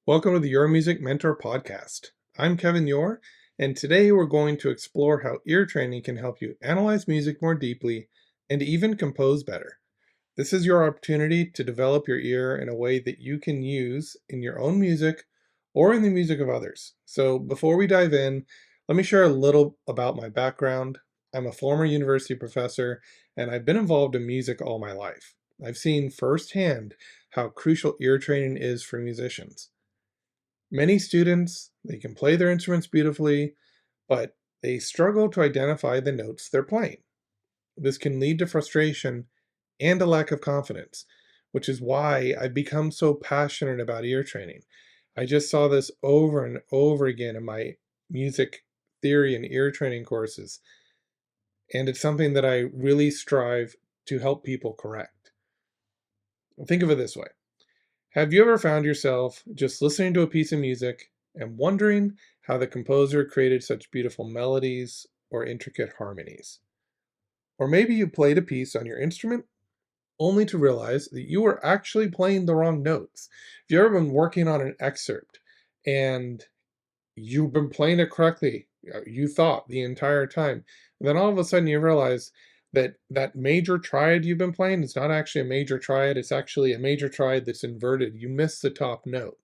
Welcome to the UreMusic Mentor podcast. I'm Kevin Yore, and today we're going to explore how ear training can help you analyze music more deeply and even compose better. This is your opportunity to develop your ear in a way that you can use in your own music or in the music of others. So before we dive in, let me share a little about my background. I'm a former university professor, and I've been involved in music all my life. I've seen firsthand how crucial ear training is for musicians. Many students, they can play their instruments beautifully, but they struggle to identify the notes they're playing. This can lead to frustration and a lack of confidence, which is why I've become so passionate about ear training. I just saw this over and over again in my music theory and ear training courses, and it's something that I really strive to help people correct. Think of it this way. Have you ever found yourself just listening to a piece of music and wondering how the composer created such beautiful melodies or intricate harmonies? Or maybe you played a piece on your instrument only to realize that you were actually playing the wrong notes. Have you ever been working on an excerpt and you've been playing it correctly, you thought the entire time, and then all of a sudden you realize that that major triad you've been playing is not actually a major triad, it's actually a major triad that's inverted. You missed the top note.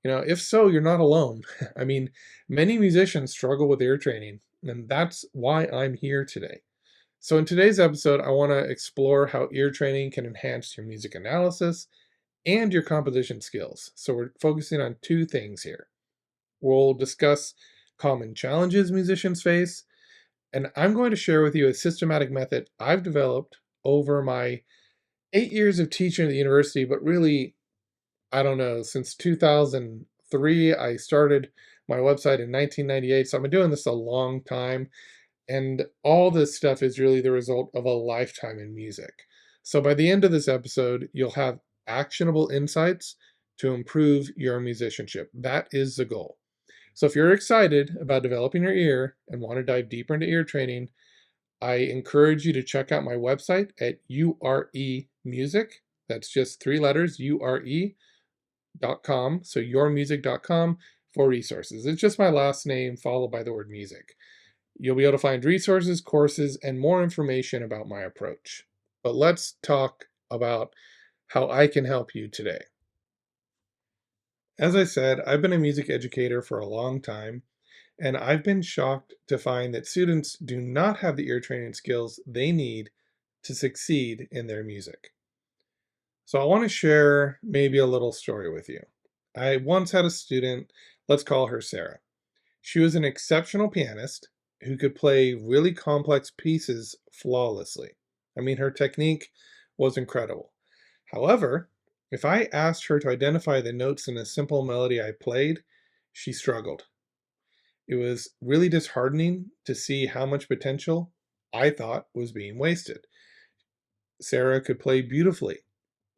If so, you're not alone. I mean, many musicians struggle with ear training, and that's why I'm here today. So in today's episode, I want to explore how ear training can enhance your music analysis and your composition skills. So we're focusing on two things here. We'll discuss common challenges musicians face, and I'm going to share with you a systematic method I've developed over my 8 years of teaching at the university, but really, I don't know, since 2003. I started my website in 1998, so I've been doing this a long time, and all this stuff is really the result of a lifetime in music. So by the end of this episode, you'll have actionable insights to improve your musicianship. That is the goal. So if you're excited about developing your ear and want to dive deeper into ear training, I encourage you to check out my website at UreMusic. That's just three letters, URE.com. So UreMusic.com for resources. It's just my last name followed by the word music. You'll be able to find resources, courses, and more information about my approach. But let's talk about how I can help you today. As I said, I've been a music educator for a long time, and I've been shocked to find that students do not have the ear training skills they need to succeed in their music. So I want to share maybe a little story with you. I once had a student, let's call her Sarah. She was an exceptional pianist who could play really complex pieces flawlessly. I mean, her technique was incredible. However, if I asked her to identify the notes in a simple melody I played, she struggled. It was really disheartening to see how much potential I thought was being wasted. Sarah could play beautifully,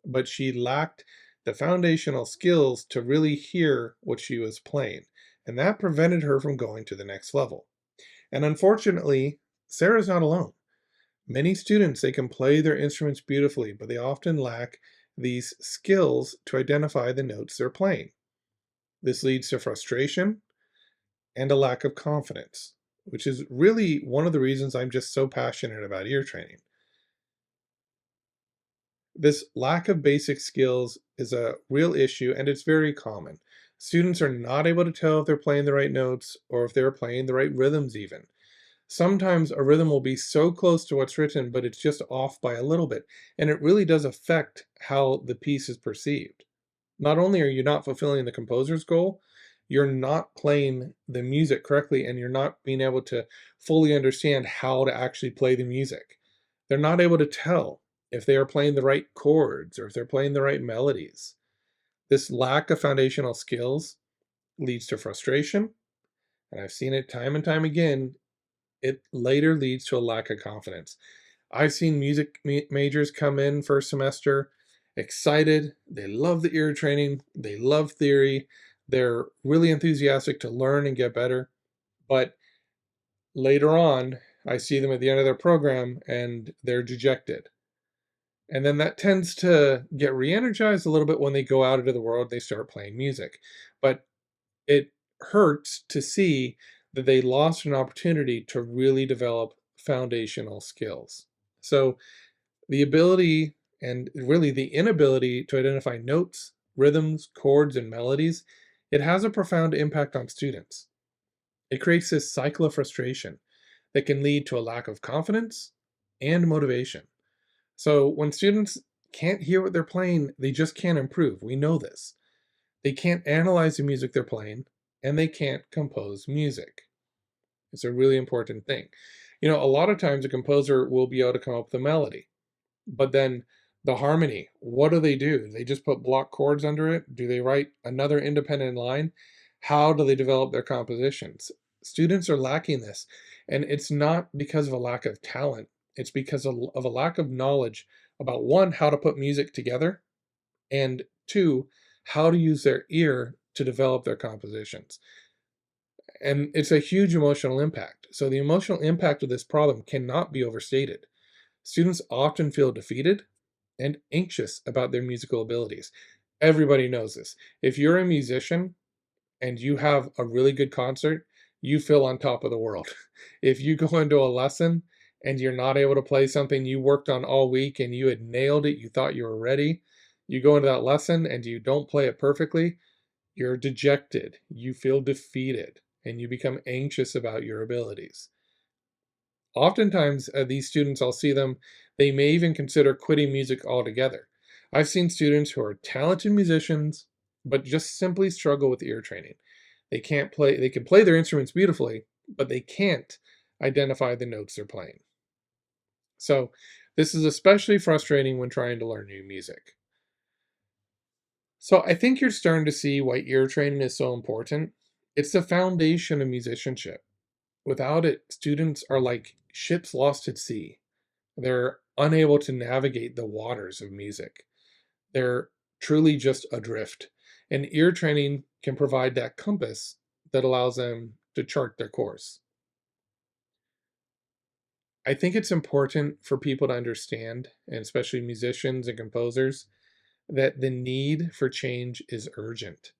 but she lacked the foundational skills to really hear what she was playing, and that prevented her from going to the next level. And unfortunately, Sarah's not alone. Many students, they can play their instruments beautifully, but they often lack these skills to identify the notes they're playing. This leads to frustration and a lack of confidence, which is really one of the reasons I'm just so passionate about ear training. This lack of basic skills is a real issue, and it's very common. Students are not able to tell if they're playing the right notes or if they're playing the right rhythms even. Sometimes a rhythm will be so close to what's written, but it's just off by a little bit, and it really does affect how the piece is perceived. Not only are you not fulfilling the composer's goal, you're not playing the music correctly, and you're not being able to fully understand how to actually play the music. They're not able to tell if they are playing the right chords or if they're playing the right melodies. This lack of foundational skills leads to frustration, and I've seen it time and time again. It later leads to a lack of confidence. I've seen music majors come in first semester excited. They love the ear training. They love theory. They're really enthusiastic to learn and get better. But later on, I see them at the end of their program and they're dejected. And then that tends to get re-energized a little bit when they go out into the world, they start playing music. But it hurts to see that they lost an opportunity to really develop foundational skills. So the ability and really the inability to identify notes, rhythms, chords, and melodies, it has a profound impact on students. It creates this cycle of frustration that can lead to a lack of confidence and motivation. So when students can't hear what they're playing, they just can't improve. We know this. They can't analyze the music they're playing, and they can't compose music. It's a really important thing. A lot of times a composer will be able to come up with a melody, but then the harmony, what do? They just put block chords under it? Do they write another independent line? How do they develop their compositions? Students are lacking this, and it's not because of a lack of talent. It's because of a lack of knowledge about one, how to put music together, and two, how to use their ear to develop their compositions. And it's a huge emotional impact. So the emotional impact of this problem cannot be overstated. Students often feel defeated and anxious about their musical abilities. Everybody knows this. If you're a musician and you have a really good concert, you feel on top of the world. If you go into a lesson and you're not able to play something you worked on all week and you had nailed it, you thought you were ready, you go into that lesson and you don't play it perfectly, you're dejected, you feel defeated, and you become anxious about your abilities. Oftentimes, these students, I'll see them, they may even consider quitting music altogether. I've seen students who are talented musicians, but just simply struggle with ear training. They can play their instruments beautifully, but they can't identify the notes they're playing. So, this is especially frustrating when trying to learn new music. So, I think you're starting to see why ear training is so important. It's the foundation of musicianship. Without it, students are like ships lost at sea. They're unable to navigate the waters of music. They're truly just adrift. And ear training can provide that compass that allows them to chart their course. I think it's important for people to understand, and especially musicians and composers, that the need for change is urgent.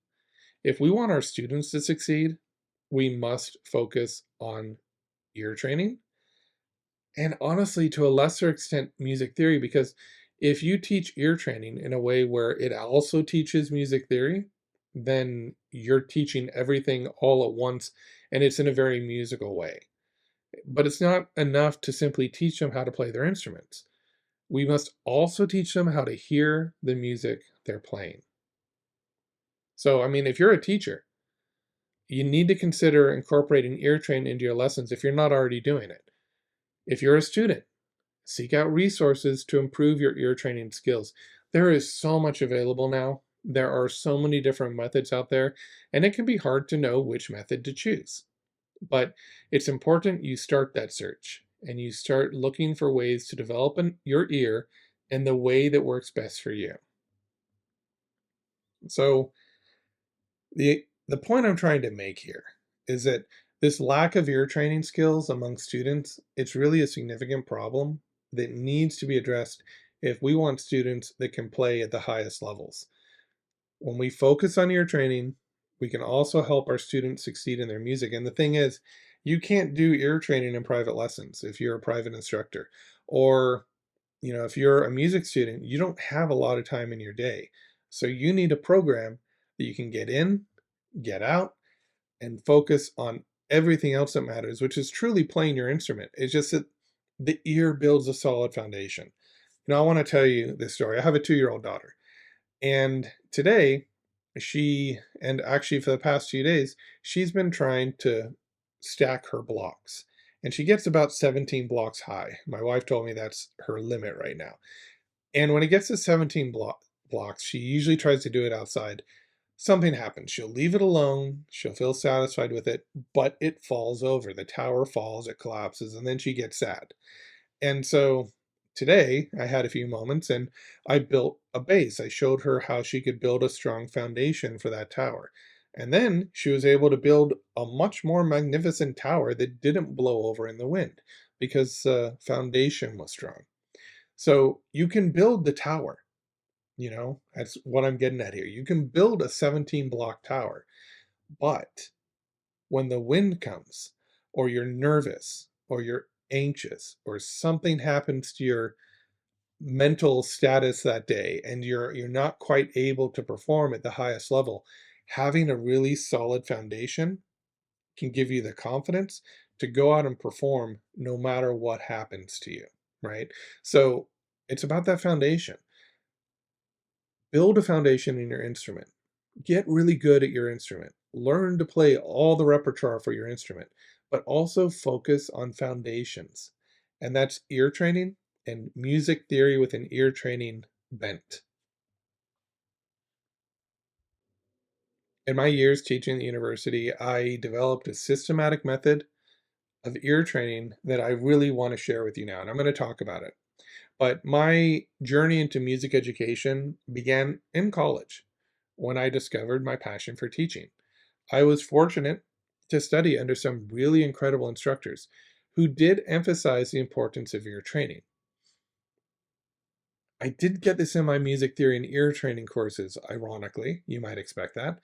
If we want our students to succeed, we must focus on ear training and honestly, to a lesser extent, music theory, because if you teach ear training in a way where it also teaches music theory, then you're teaching everything all at once and it's in a very musical way. But it's not enough to simply teach them how to play their instruments. We must also teach them how to hear the music they're playing. So, I mean, if you're a teacher, you need to consider incorporating ear training into your lessons if you're not already doing it. If you're a student, seek out resources to improve your ear training skills. There is so much available now. There are so many different methods out there, and it can be hard to know which method to choose. But it's important you start that search and you start looking for ways to develop your ear in the way that works best for you. So, the point I'm trying to make here is that this lack of ear training skills among students, it's really a significant problem that needs to be addressed if we want students that can play at the highest levels. When we focus on ear training, we can also help our students succeed in their music. And the thing is, you can't do ear training in private lessons if you're a private instructor. Or, if you're a music student, you don't have a lot of time in your day. So you need a program that you can get in, get out, and focus on everything else that matters, which is truly playing your instrument. It's just that the ear builds a solid foundation. I want to tell you this story. I have a 2-year-old daughter, and today and actually for the past few days, she's been trying to stack her blocks. And she gets about 17 blocks high. My wife told me that's her limit right now. And when it gets to 17 blocks, she usually tries to do it outside. Something happens. She'll leave it alone. She'll feel satisfied with it, but it falls over. The tower falls, it collapses, and then she gets sad. And so today I had a few moments and I built a base. I showed her how she could build a strong foundation for that tower. And then she was able to build a much more magnificent tower that didn't blow over in the wind because the foundation was strong. So you can build the tower, that's what I'm getting at here. You can build a 17 block tower, but when the wind comes, or you're nervous, or you're anxious, or something happens to your mental status that day and you're not quite able to perform at the highest level, having a really solid foundation can give you the confidence to go out and perform no matter what happens to you, right? So it's about that foundation. Build a foundation in your instrument. Get really good at your instrument. Learn to play all the repertoire for your instrument, but also focus on foundations. And that's ear training and music theory with an ear training bent. In my years teaching at the university, I developed a systematic method of ear training that I really want to share with you now, and I'm going to talk about it. But my journey into music education began in college when I discovered my passion for teaching. I was fortunate to study under some really incredible instructors who did emphasize the importance of ear training. I did get this in my music theory and ear training courses, ironically, you might expect that,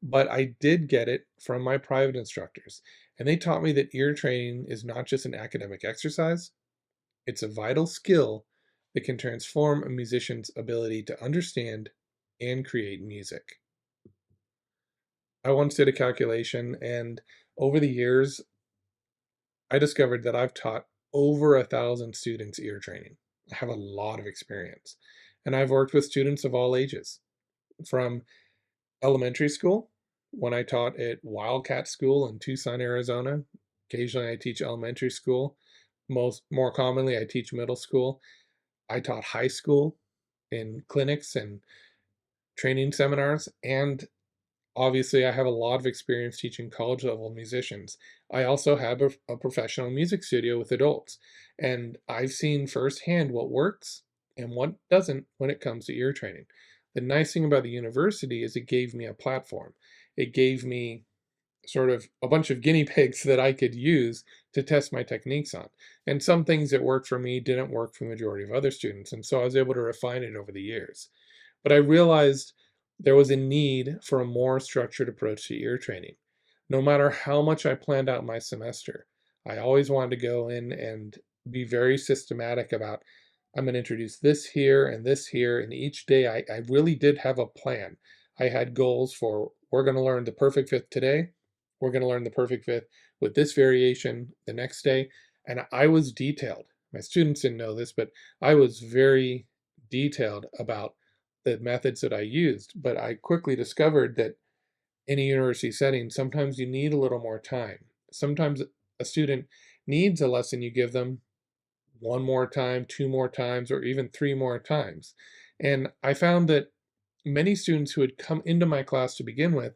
but I did get it from my private instructors. And they taught me that ear training is not just an academic exercise, it's a vital skill that can transform a musician's ability to understand and create music. I once did a calculation, and over the years, I discovered that I've taught over 1,000 students ear training. I have a lot of experience. And I've worked with students of all ages, from elementary school, when I taught at Wildcat School in Tucson, Arizona. Occasionally I teach elementary school. More commonly, I teach middle school. I taught high school in clinics and training seminars, and obviously, I have a lot of experience teaching college level musicians. I also have a professional music studio with adults, and I've seen firsthand what works and what doesn't when it comes to ear training. The nice thing about the university is it gave me a platform. It gave me sort of a bunch of guinea pigs that I could use to test my techniques on. And some things that worked for me didn't work for the majority of other students, and so I was able to refine it over the years. But I realized there was a need for a more structured approach to ear training. No matter how much I planned out my semester, I always wanted to go in and be very systematic about, I'm going to introduce this here, and each day I really did have a plan. I had goals for, we're going to learn the perfect fifth today, we're going to learn the perfect fifth with this variation the next day, and I was detailed. My students didn't know this, but I was very detailed about the methods that I used, but I quickly discovered that in a university setting, sometimes you need a little more time. Sometimes a student needs a lesson you give them one more time, two more times, or even three more times. And I found that many students who had come into my class to begin with,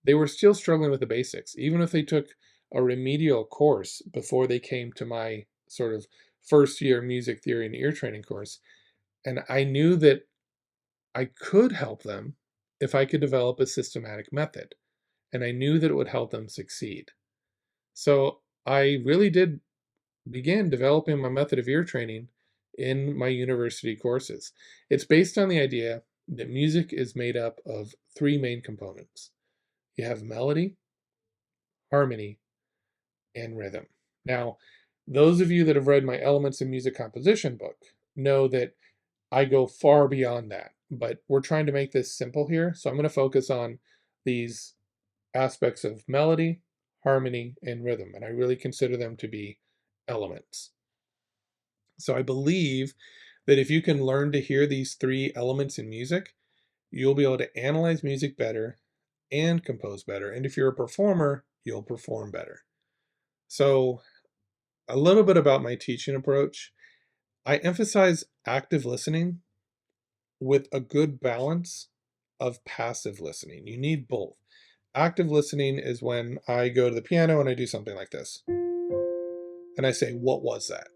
they were still struggling with the basics, even if they took a remedial course before they came to my sort of first year music theory and ear training course. And I knew that I could help them if I could develop a systematic method, and I knew that it would help them succeed. So I really did begin developing my method of ear training in my university courses. It's based on the idea that music is made up of three main components. You have melody, harmony, and rhythm. Now, those of you that have read my Elements in Music Composition book know that I go far beyond that, but we're trying to make this simple here. So I'm going to focus on these aspects of melody, harmony, and rhythm, and I really consider them to be elements. So I believe that if you can learn to hear these three elements in music, you'll be able to analyze music better and compose better. And if you're a performer, you'll perform better. So a little bit about my teaching approach. I emphasize active listening with a good balance of passive listening. You need both. Active listening is when I go to the piano and I do something like this. And I say, what was that?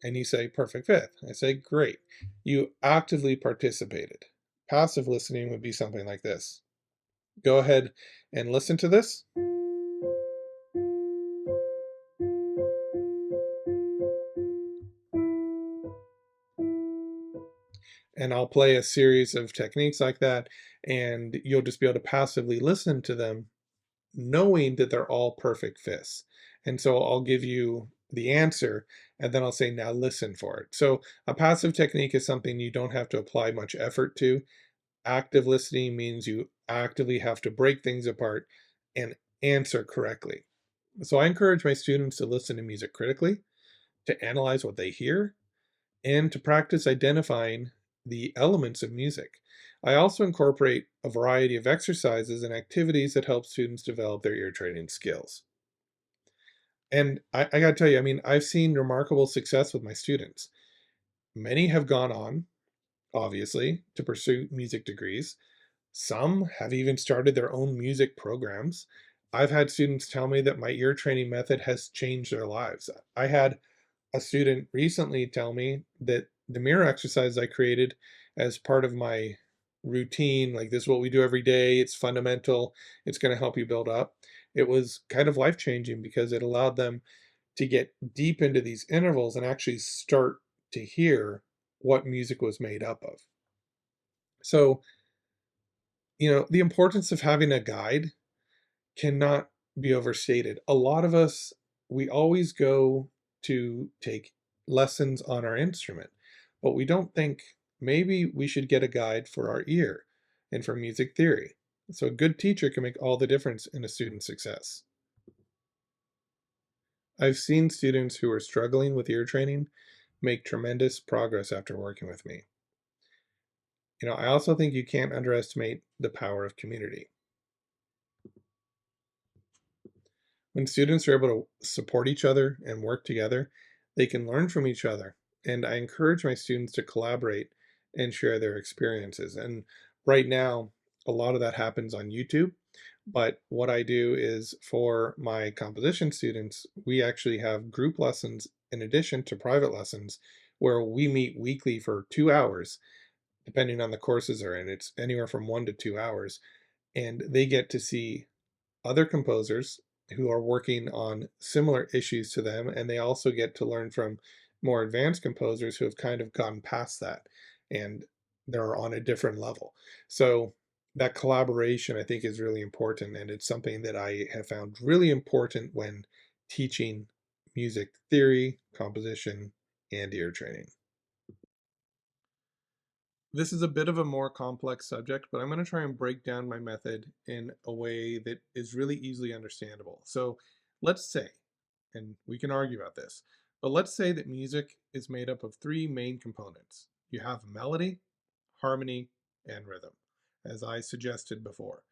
And you say, perfect fifth. I say, great. You actively participated. Passive listening would be something like this. Go ahead and listen to this. And I'll play a series of techniques like that, and you'll just be able to passively listen to them, knowing that they're all perfect fits. And so I'll give you the answer, and then I'll say, now listen for it. So a passive technique is something you don't have to apply much effort to. Active listening means you actively have to break things apart and answer correctly. So I encourage my students to listen to music critically, to analyze what they hear, and to practice identifying the elements of music. I also incorporate a variety of exercises and activities that help students develop their ear training skills. And I got to tell you, I mean, I've seen remarkable success with my students. Many have gone on, obviously, to pursue music degrees. Some have even started their own music programs. I've had students tell me that my ear training method has changed their lives. I had a student recently tell me that the mirror exercise I created as part of my routine, like this is what we do every day, it's fundamental, it's going to help you build up. It was kind of life changing because it allowed them to get deep into these intervals and actually start to hear what music was made up of. So, the importance of having a guide cannot be overstated. A lot of us, we always go to take lessons on our instrument, but we don't think maybe we should get a guide for our ear and for music theory. So a good teacher can make all the difference in a student's success. I've seen students who are struggling with ear training make tremendous progress after working with me. I also think you can't underestimate the power of community. When students are able to support each other and work together, they can learn from each other. And I encourage my students to collaborate and share their experiences. And right now, a lot of that happens on YouTube. But what I do is for my composition students, we actually have group lessons in addition to private lessons where we meet weekly for 2 hours, depending on the courses they're in. It's anywhere from 1 to 2 hours. And they get to see other composers who are working on similar issues to them, and they also get to learn from more advanced composers who have kind of gone past that and they're on a different level. So that collaboration I think is really important, and it's something that I have found really important when teaching music theory, composition, and ear training. This is a bit of a more complex subject, but I'm going to try and break down my method in a way that is really easily understandable. So let's say, and we can argue about this, but let's say that music is made up of three main components. You have melody, harmony, and rhythm, as I suggested before.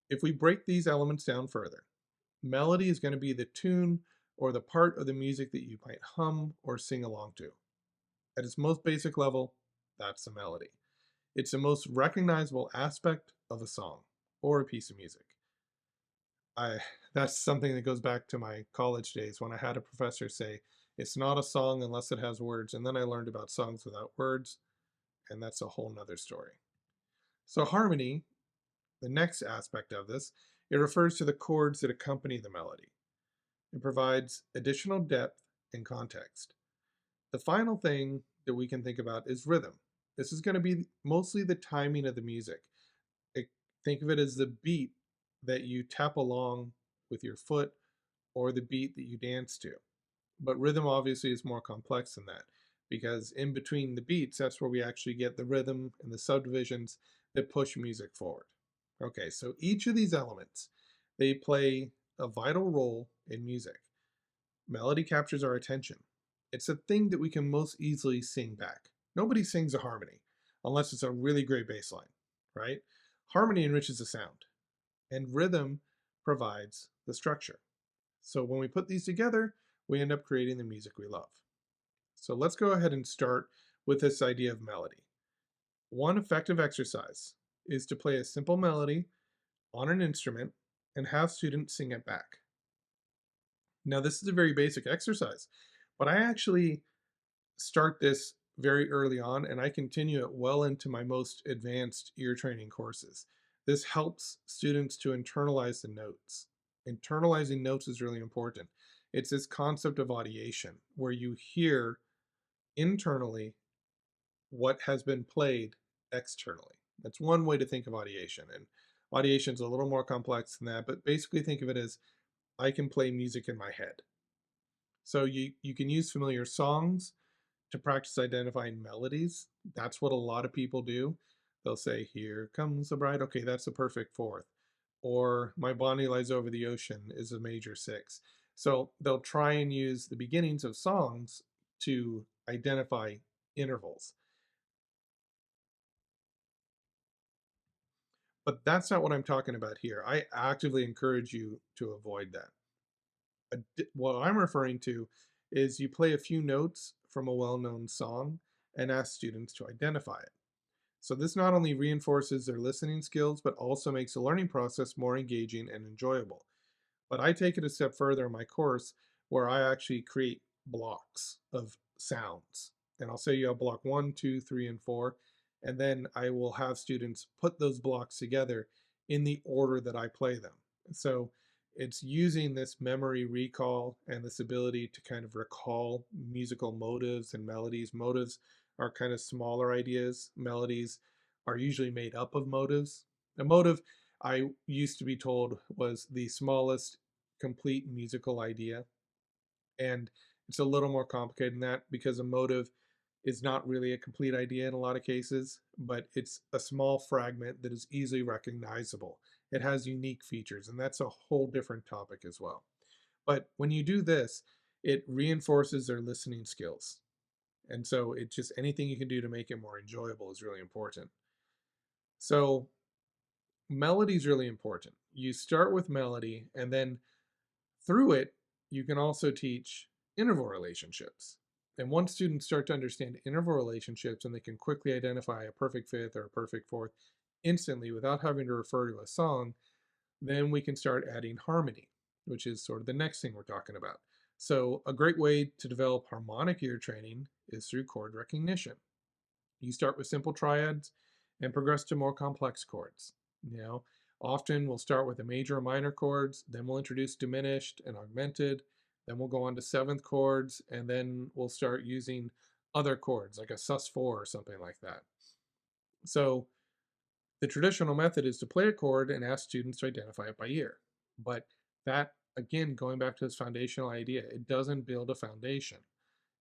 If we break these elements down further, melody is going to be the tune or the part of the music that you might hum or sing along to. At its most basic level, that's the melody. It's the most recognizable aspect of a song or a piece of music. I That's something that goes back to my college days when I had a professor say, it's not a song unless it has words. And then I learned about songs without words, and that's a whole nother story. So harmony, the next aspect of this, it refers to the chords that accompany the melody. It provides additional depth and context. The final thing that we can think about is rhythm. This is going to be mostly the timing of the music. It, think of it as the beat that you tap along with your foot or the beat that you dance to. But rhythm obviously is more complex than that because in between the beats, that's where we actually get the rhythm and the subdivisions that push music forward. Okay, so each of these elements, they play a vital role in music. Melody captures our attention. It's a thing that we can most easily sing back. Nobody sings a harmony unless it's a really great bass line, right? Harmony enriches the sound, and rhythm provides the structure. So when we put these together, we end up creating the music we love. So let's go ahead and start with this idea of melody. One effective exercise is to play a simple melody on an instrument and have students sing it back. Now, this is a very basic exercise, but I actually start this very early on and I continue it well into my most advanced ear training courses. This helps students to internalize the notes. Internalizing notes is really important. It's this concept of audiation where you hear internally what has been played externally. That's one way to think of audiation. And audiation is a little more complex than that, but basically think of it as I can play music in my head. So you can use familiar songs to practice identifying melodies. That's what a lot of people do. They'll say, "Here comes the bride." Okay, that's the perfect fourth. Or "My Bonnie Lies Over the Ocean" is a major six. So they'll try and use the beginnings of songs to identify intervals. But that's not what I'm talking about here. I actively encourage you to avoid that. What I'm referring to is you play a few notes from a well-known song and ask students to identify it. So this not only reinforces their listening skills, but also makes the learning process more engaging and enjoyable. But I take it a step further in my course where I actually create blocks of sounds. And I'll say you have block 1, 2, 3, and 4. And then I will have students put those blocks together in the order that I play them. So it's using this memory recall and this ability to kind of recall musical motives and melodies. Motives are kind of smaller ideas. Melodies are usually made up of motives. A motive, I used to be told, was the smallest complete musical idea. And it's a little more complicated than that because a motive is not really a complete idea in a lot of cases, but it's a small fragment that is easily recognizable. It has unique features, and that's a whole different topic as well. But when you do this, it reinforces their listening skills. And so it just anything you can do to make it more enjoyable is really important. So melody is really important. You start with melody, and then through it, you can also teach interval relationships. And once students start to understand interval relationships and they can quickly identify a perfect fifth or a perfect fourth instantly without having to refer to a song, then we can start adding harmony, which is sort of the next thing we're talking about. So a great way to develop harmonic ear training is through chord recognition. You start with simple triads and progress to more complex chords. You know, often we'll start with the major and minor chords, then we'll introduce diminished and augmented, then we'll go on to seventh chords, and then we'll start using other chords like a sus4 or something like that. So the traditional method is to play a chord and ask students to identify it by ear. But that, again, going back to this foundational idea, it doesn't build a foundation.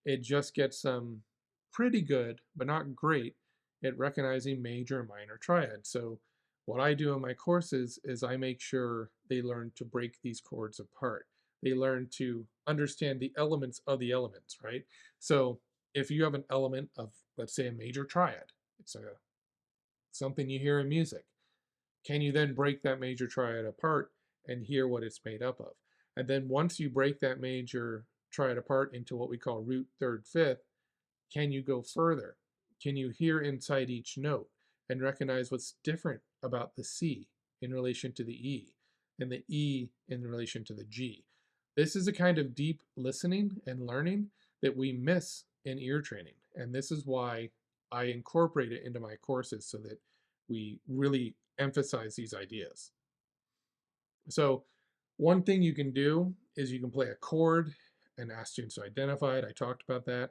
It just gets them pretty good, but not great, at recognizing major and minor triads. So what I do in my courses is I make sure they learn to break these chords apart. They learn to understand the elements of the elements, right? So if you have an element of, let's say, a major triad, it's something you hear in music. Can you then break that major triad apart and hear what it's made up of? And then once you break that major triad apart into what we call root, third, fifth, can you go further? Can you hear inside each note and recognize what's different about the C in relation to the E and the E in relation to the G? This is a kind of deep listening and learning that we miss in ear training. And this is why I incorporate it into my courses so that we really emphasize these ideas. So one thing you can do is you can play a chord and ask students to identify it. I talked about that.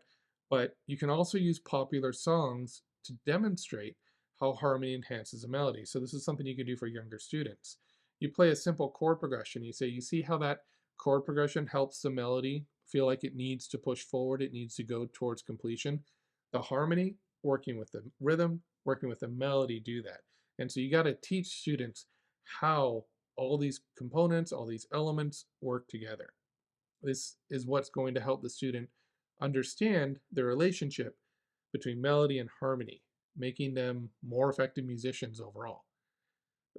But you can also use popular songs to demonstrate how harmony enhances a melody. So this is something you can do for younger students. You play a simple chord progression. You say, you see how that chord progression helps the melody feel like it needs to push forward, it needs to go towards completion. The harmony, working with the rhythm, working with the melody, do that. And so you got to teach students how all these components, all these elements work together. This is what's going to help the student understand the relationship between melody and harmony, making them more effective musicians overall.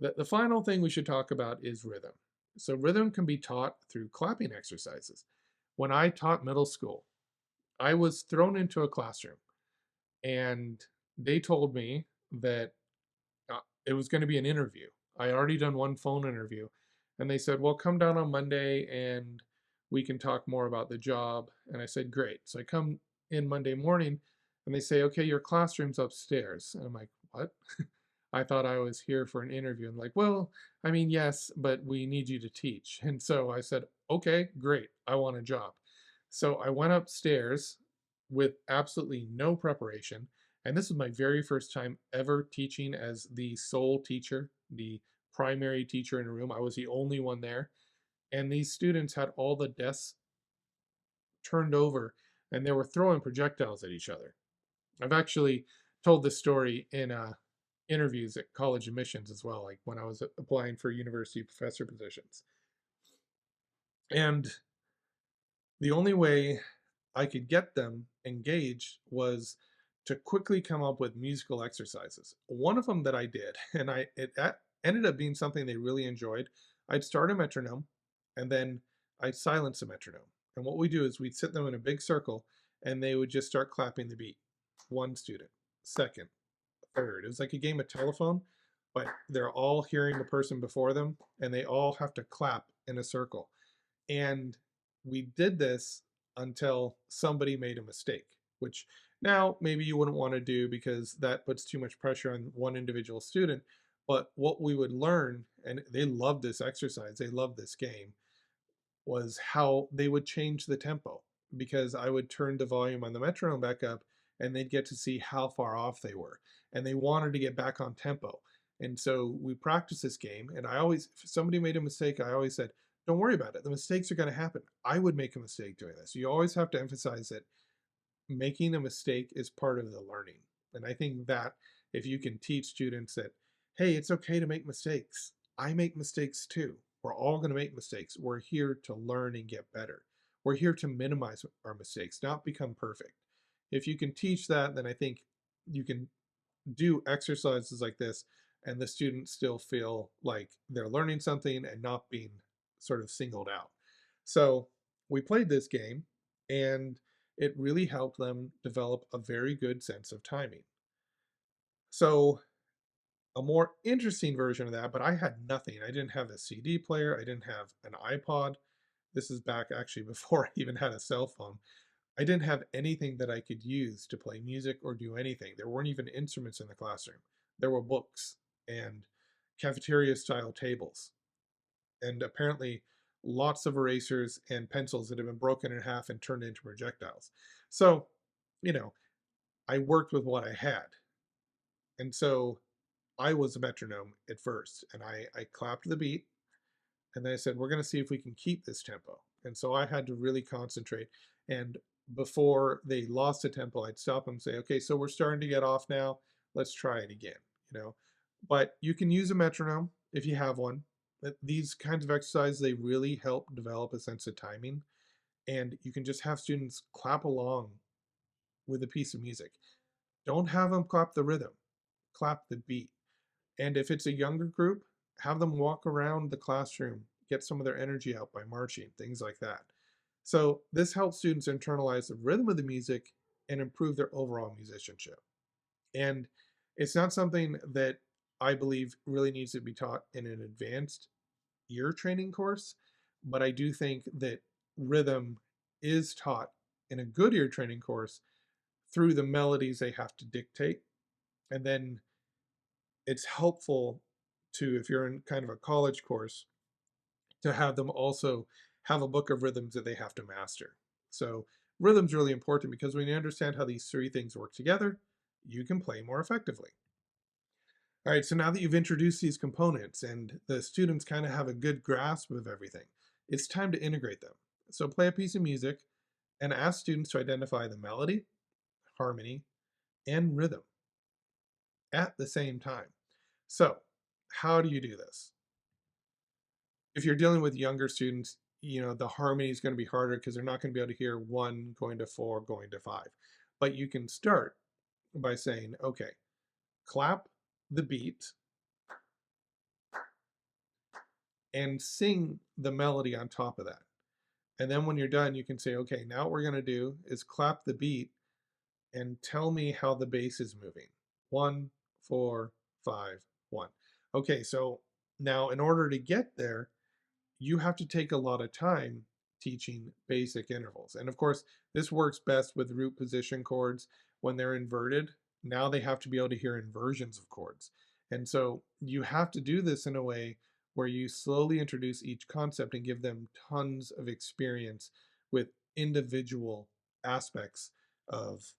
The final thing we should talk about is rhythm. So rhythm can be taught through clapping exercises. When I taught middle school, I was thrown into a classroom and they told me that it was going to be an interview. I had already done one phone interview, and they said, "Well, come down on Monday and we can talk more about the job." And I said, "Great." So I come in Monday morning, and they say, "Okay, your classroom's upstairs." And I'm like, "What?" I thought I was here for an interview. And like, "Well, I mean, yes, but we need you to teach." And so I said, "Okay, great. I want a job." So I went upstairs with absolutely no preparation, And this was my very first time ever teaching as the sole teacher, the primary teacher in a room. I was the only one there. And these students had all the desks turned over and they were throwing projectiles at each other. I've actually told this story in interviews at college admissions as well, like when I was applying for university professor positions. And the only way I could get them engaged was to quickly come up with musical exercises. One of them that I did, and ended up being something they really enjoyed. I'd start a metronome, and then I'd silence the metronome. And what we do is we'd sit them in a big circle, and they would just start clapping the beat. One student, second, third. It was like a game of telephone, but they're all hearing the person before them, and they all have to clap in a circle. And we did this until somebody made a mistake, which now maybe you wouldn't want to do because that puts too much pressure on one individual student. But what we would learn, and they loved this exercise, they loved this game, was how they would change the tempo because I would turn the volume on the metronome back up and they'd get to see how far off they were. And they wanted to get back on tempo. And so we practiced this game. And I always, if somebody made a mistake, I always said, don't worry about it. The mistakes are going to happen. I would make a mistake doing this. You always have to emphasize that making a mistake is part of the learning. And I think that if you can teach students that, hey, it's okay to make mistakes. I make mistakes too. We're all going to make mistakes. We're here to learn and get better. We're here to minimize our mistakes, not become perfect. If you can teach that, then I think you can do exercises like this and the students still feel like they're learning something and not being sort of singled out. So we played this game and it really helped them develop a very good sense of timing. So a more interesting version of that, but I had nothing. I didn't have a CD player. I didn't have an iPod. This is back actually before I even had a cell phone. I didn't have anything that I could use to play music or do anything. There weren't even instruments in the classroom. There were books and cafeteria style tables, and apparently lots of erasers and pencils that have been broken in half and turned into projectiles. So, you know, I worked with what I had. And so I was a metronome at first, and I clapped the beat, and then I said, we're going to see if we can keep this tempo. And so I had to really concentrate. And before they lost the tempo, I'd stop them and say, okay, so we're starting to get off now. Let's try it again, you know. But you can use a metronome if you have one. These kinds of exercises, they really help develop a sense of timing. And you can just have students clap along with a piece of music. Don't have them clap the rhythm, clap the beat. And if it's a younger group, have them walk around the classroom, get some of their energy out by marching, things like that. So this helps students internalize the rhythm of the music and improve their overall musicianship. And it's not something that I believe really needs to be taught in an advanced ear training course, but I do think that rhythm is taught in a good ear training course through the melodies they have to dictate. And then it's helpful to, if you're in kind of a college course, to have them also have a book of rhythms that they have to master. So rhythm's really important because when you understand how these three things work together, you can play more effectively. All right, so now that you've introduced these components and the students kind of have a good grasp of everything, it's time to integrate them. So play a piece of music and ask students to identify the melody, harmony, and rhythm at the same time. So how do you do this? If you're dealing with younger students, the harmony is going to be harder because they're not going to be able to hear one going to four, going to five. But you can start by saying, okay, clap the beat and sing the melody on top of that. And then when you're done, you can say, okay, now what we're going to do is clap the beat and tell me how the bass is moving. 1, 4, 5, 1. Okay, so now in order to get there, you have to take a lot of time teaching basic intervals. And of course, this works best with root position chords when they're inverted. Now they have to be able to hear inversions of chords. And so you have to do this in a way where you slowly introduce each concept and give them tons of experience with individual aspects of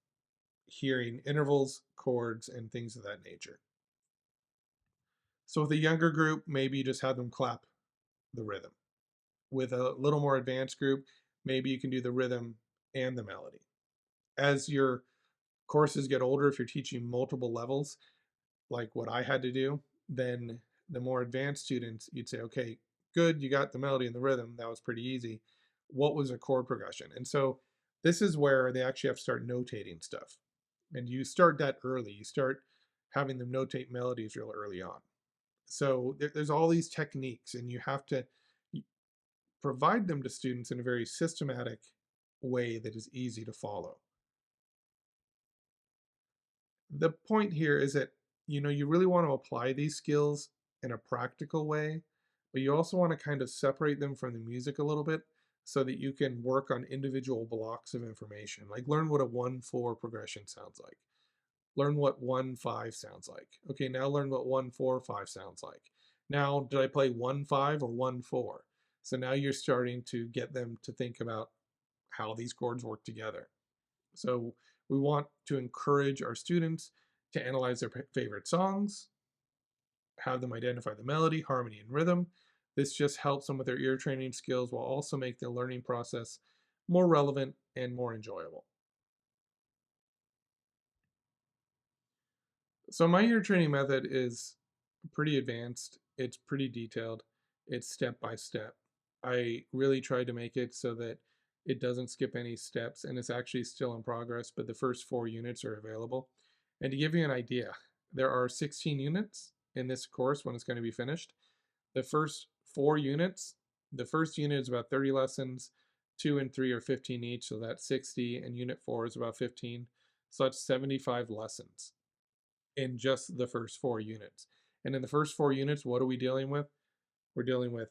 hearing intervals, chords, and things of that nature. So with a younger group, maybe you just have them clap the rhythm. With a little more advanced group, maybe you can do the rhythm and the melody. As your courses get older, if you're teaching multiple levels, like what I had to do, then the more advanced students, you'd say, okay, good, you got the melody and the rhythm. That was pretty easy. What was a chord progression? And so this is where they actually have to start notating stuff. And you start that early. You start having them notate melodies real early on. So there's all these techniques, and you have to provide them to students in a very systematic way that is easy to follow. The point here is that you really want to apply these skills in a practical way, but you also want to kind of separate them from the music a little bit so that you can work on individual blocks of information, like learn what a 1-4 progression sounds like, learn what 1-5 sounds like. Okay, now learn what 1-4-5 sounds like. Now, did I play 1-5 or 1-4? So now you're starting to get them to think about how these chords work together. So we want to encourage our students to analyze their favorite songs, have them identify the melody, harmony, and rhythm. This just helps them with their ear training skills while also make the learning process more relevant and more enjoyable. So my ear training method is pretty advanced. It's pretty detailed. It's step by step. I really tried to make it so that it doesn't skip any steps, and it's actually still in progress, but the first 4 units are available. And to give you an idea, there are 16 units in this course when it's going to be finished. The first 4 units, the first unit is about 30 lessons, 2 and 3 are 15 each, so that's 60, and unit 4 is about 15. So that's 75 lessons in just the first 4 units. And in the first 4 units, what are we dealing with? We're dealing with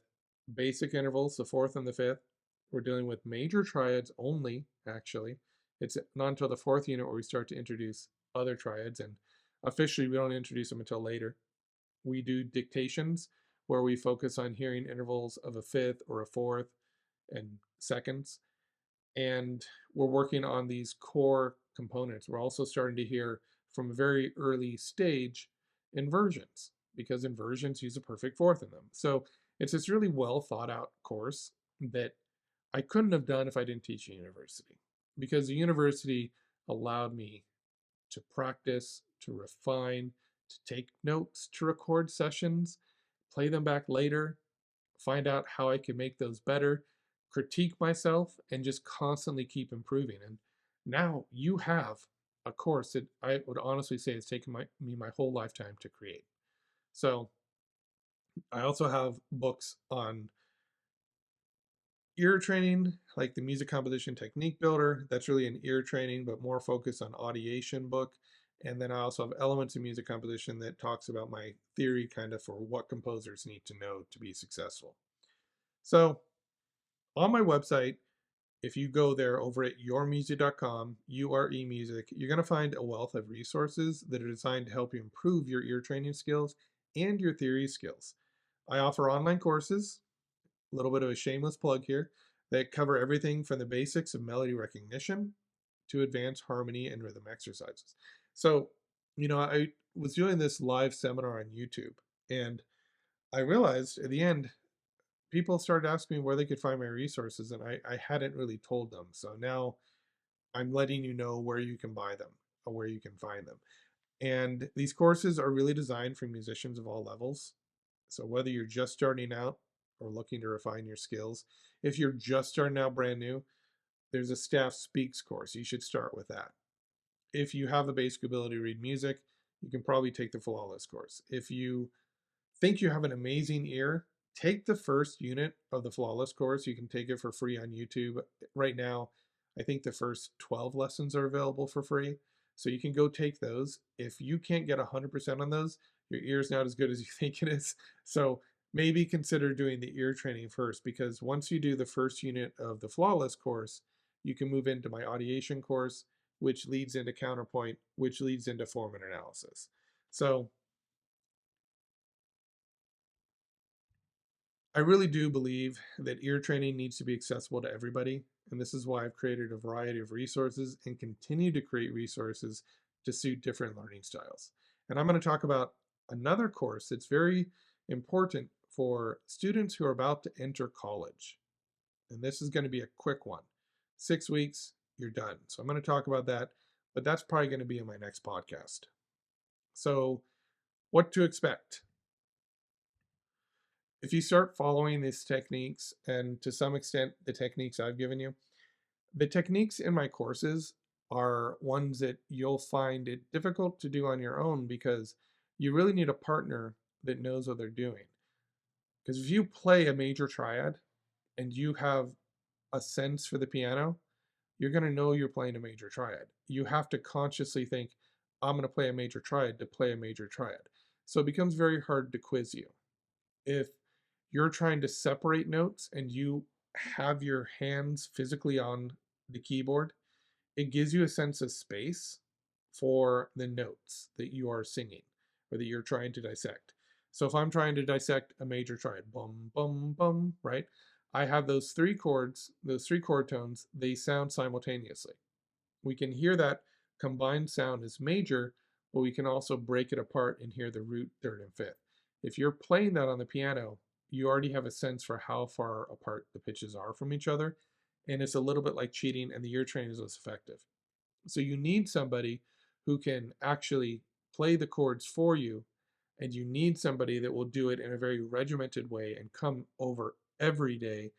basic intervals, the fourth and the fifth. We're dealing with major triads only, actually. It's not until the 4th unit where we start to introduce other triads, and officially we don't introduce them until later. We do dictations where we focus on hearing intervals of a fifth or a fourth and seconds. And we're working on these core components. We're also starting to hear from a very early stage inversions, because inversions use a perfect fourth in them. So it's this really well thought out course that I couldn't have done if I didn't teach a university, because the university allowed me to practice, to refine, to take notes, to record sessions, play them back later, find out how I can make those better, critique myself, and just constantly keep improving. And now you have a course that I would honestly say has taken me my whole lifetime to create. So I also have books on ear training, like the Music Composition Technique Builder. That's really an ear training, but more focused on audiation book. And then I also have Elements of Music Composition that talks about my theory kind of for what composers need to know to be successful. So on my website, if you go there over at UreMusic.com, UREmusic, you're going to find a wealth of resources that are designed to help you improve your ear training skills and your theory skills. I offer online courses, a little bit of a shameless plug here, that cover everything from the basics of melody recognition to advanced harmony and rhythm exercises. So, I was doing this live seminar on YouTube, and I realized at the end, people started asking me where they could find my resources, and I hadn't really told them. So now I'm letting you know where you can buy them or where you can find them. And these courses are really designed for musicians of all levels. So whether you're just starting out or looking to refine your skills, if you're just starting out brand new, there's a staff speaks course. You should start with that. If you have a basic ability to read music, you can probably take the flawless course. If you think you have an amazing ear, take the first unit of the flawless course. You can take it for free on YouTube. Right now, I think the first 12 lessons are available for free. So you can go take those. If you can't get 100% on those, your ear's not as good as you think it is. So maybe consider doing the ear training first, because once you do the first unit of the flawless course, you can move into my audiation course, which leads into counterpoint, which leads into form and analysis. So I really do believe that ear training needs to be accessible to everybody, and this is why I've created a variety of resources and continue to create resources to suit different learning styles. And I'm going to talk about another course that's very important for students who are about to enter college. And this is going to be a quick one. 6 weeks, you're done. So I'm going to talk about that, but that's probably going to be in my next podcast. So, what to expect? If you start following these techniques, and to some extent the techniques I've given you, the techniques in my courses are ones that you'll find it difficult to do on your own because you really need a partner that knows what they're doing. Because if you play a major triad and you have a sense for the piano, you're going to know you're playing a major triad. You have to consciously think, I'm going to play a major triad to play a major triad. So it becomes very hard to quiz you. If you're trying to separate notes and you have your hands physically on the keyboard, it gives you a sense of space for the notes that you are singing or that you're trying to dissect. So if I'm trying to dissect a major triad, bum, bum, bum, right? I have those three chords, those three chord tones, they sound simultaneously. We can hear that combined sound as major, but we can also break it apart and hear the root, third, and fifth. If you're playing that on the piano, you already have a sense for how far apart the pitches are from each other, and it's a little bit like cheating, and the ear training is less effective. So you need somebody who can actually play the chords for you, and you need somebody that will do it in a very regimented way and come over every day.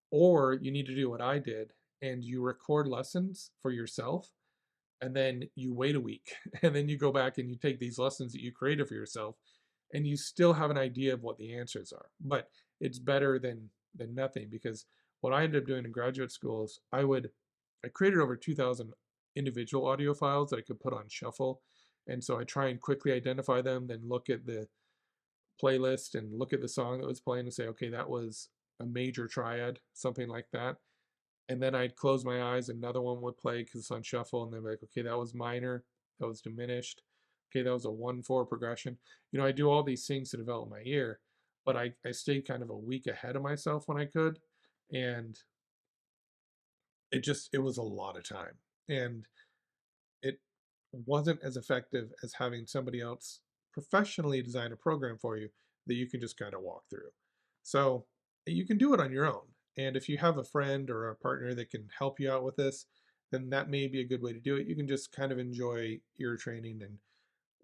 Or you need to do what I did and you record lessons for yourself, and then you wait a week and then you go back and you take these lessons that you created for yourself, and you still have an idea of what the answers are. But it's better than nothing, because what I ended up doing in graduate school is I created over 2,000 individual audio files that I could put on shuffle. And so I try and quickly identify them, then look at the playlist and look at the song that was playing and say, okay, that was a major triad, something like that. And then I'd close my eyes, another one would play because it's on shuffle, and then be like, okay, that was minor, that was diminished, okay, that was a 1/4 progression. I do all these things to develop my ear, but I stayed kind of a week ahead of myself when I could, and it was a lot of time, and it wasn't as effective as having somebody else professionally design a program for you that you can just kind of walk through. So you can do it on your own. And if you have a friend or a partner that can help you out with this, then that may be a good way to do it. You can just kind of enjoy ear training and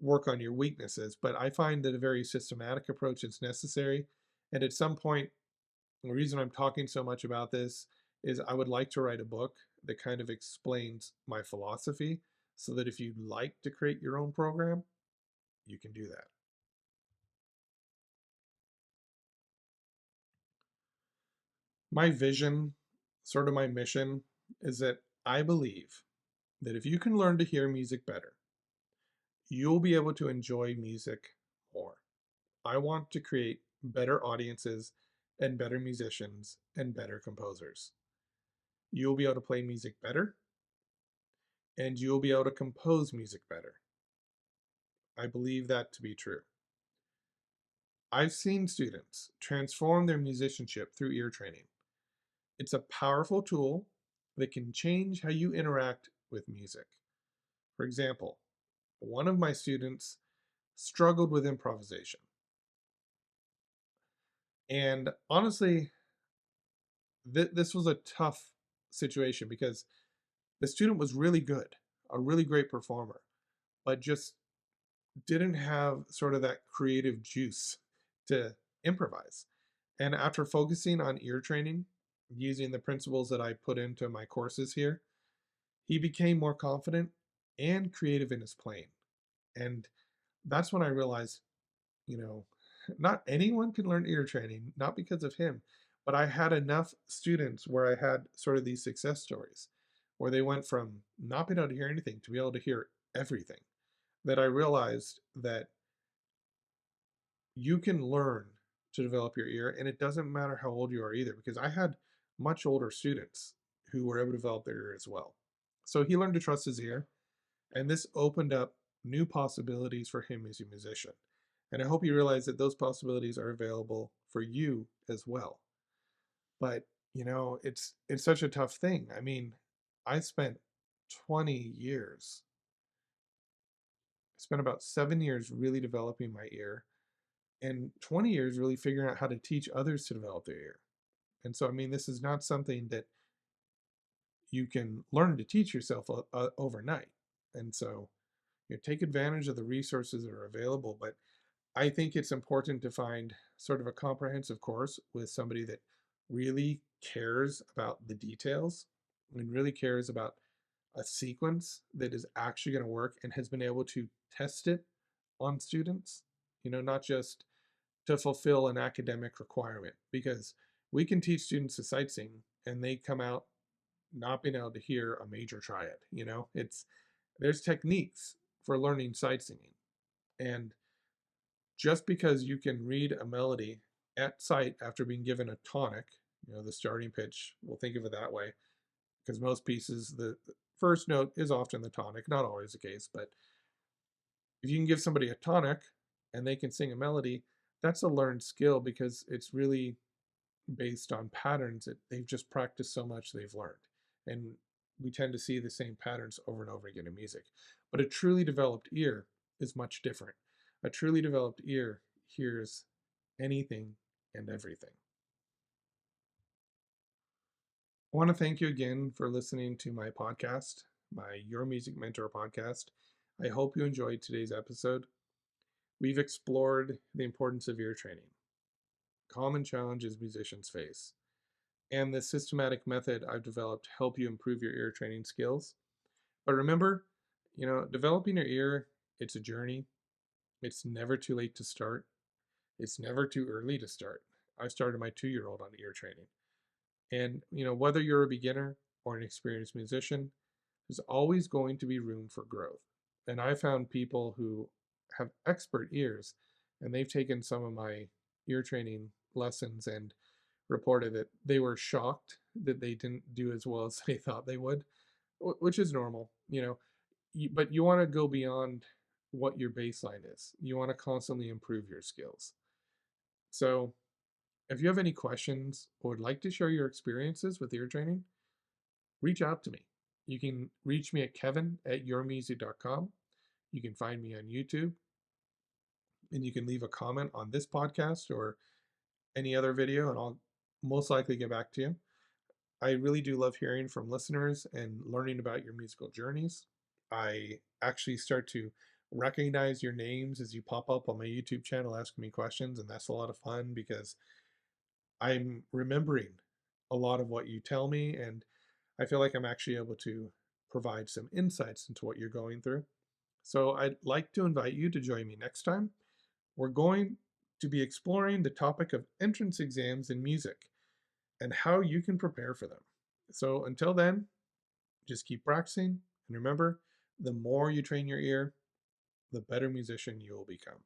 work on your weaknesses. But I find that a very systematic approach is necessary. And at some point, the reason I'm talking so much about this is I would like to write a book that kind of explains my philosophy, so that if you'd like to create your own program, you can do that. My vision, sort of my mission, is that I believe that if you can learn to hear music better, you'll be able to enjoy music more. I want to create better audiences and better musicians and better composers. You'll be able to play music better, and you'll be able to compose music better. I believe that to be true. I've seen students transform their musicianship through ear training. It's a powerful tool that can change how you interact with music. For example, one of my students struggled with improvisation. And honestly, this was a tough situation because the student was really good, a really great performer, but just didn't have sort of that creative juice to improvise. And after focusing on ear training, using the principles that I put into my courses here, he became more confident and creative in his playing. And that's when I realized, you know, not anyone can learn ear training, not because of him, but I had enough students where I had sort of these success stories where they went from not being able to hear anything to be able to hear everything, that I realized that you can learn to develop your ear, and it doesn't matter how old you are either, because I had much older students who were able to develop their ear as well. So he learned to trust his ear, and this opened up new possibilities for him as a musician. And I hope you realize that those possibilities are available for you as well. But, it's such a tough thing. I mean, I spent 20 years, I spent about 7 years really developing my ear, and 20 years really figuring out how to teach others to develop their ear. And so, I mean, this is not something that you can learn to teach yourself overnight. And so, take advantage of the resources that are available. But I think it's important to find sort of a comprehensive course with somebody that really cares about the details and really cares about a sequence that is actually going to work and has been able to test it on students, not just to fulfill an academic requirement. Because we can teach students to sight sing and they come out not being able to hear a major triad. There's techniques for learning sight singing. And just because you can read a melody at sight after being given a tonic, the starting pitch, we'll think of it that way, because most pieces, the first note is often the tonic, not always the case, but if you can give somebody a tonic and they can sing a melody, that's a learned skill because it's really based on patterns that they've just practiced so much they've learned. And we tend to see the same patterns over and over again in music. But a truly developed ear is much different. A truly developed ear hears anything and everything. I want to thank you again for listening to my podcast, my UreMusic Mentor podcast. I hope you enjoyed today's episode. We've explored the importance of ear training, common challenges musicians face, and the systematic method I've developed to help you improve your ear training skills. But remember, developing your ear, it's a journey. It's never too late to start. It's never too early to start. I started my 2-year-old on ear training. And, whether you're a beginner or an experienced musician, there's always going to be room for growth. And I found people who have expert ears and they've taken some of my ear training lessons and reported that they were shocked that they didn't do as well as they thought they would, which is normal, but you want to go beyond what your baseline is. You want to constantly improve your skills. So, if you have any questions or would like to share your experiences with ear training, reach out to me. You can reach me at kevin@UreMusic.com. You can find me on YouTube, and you can leave a comment on this podcast or any other video, and I'll most likely get back to you. I really do love hearing from listeners and learning about your musical journeys. I actually start to recognize your names as you pop up on my YouTube channel asking me questions, and that's a lot of fun because I'm remembering a lot of what you tell me, and I feel like I'm actually able to provide some insights into what you're going through. So I'd like to invite you to join me next time. We're going to be exploring the topic of entrance exams in music and how you can prepare for them. So until then, just keep practicing. And remember, the more you train your ear, the better musician you will become.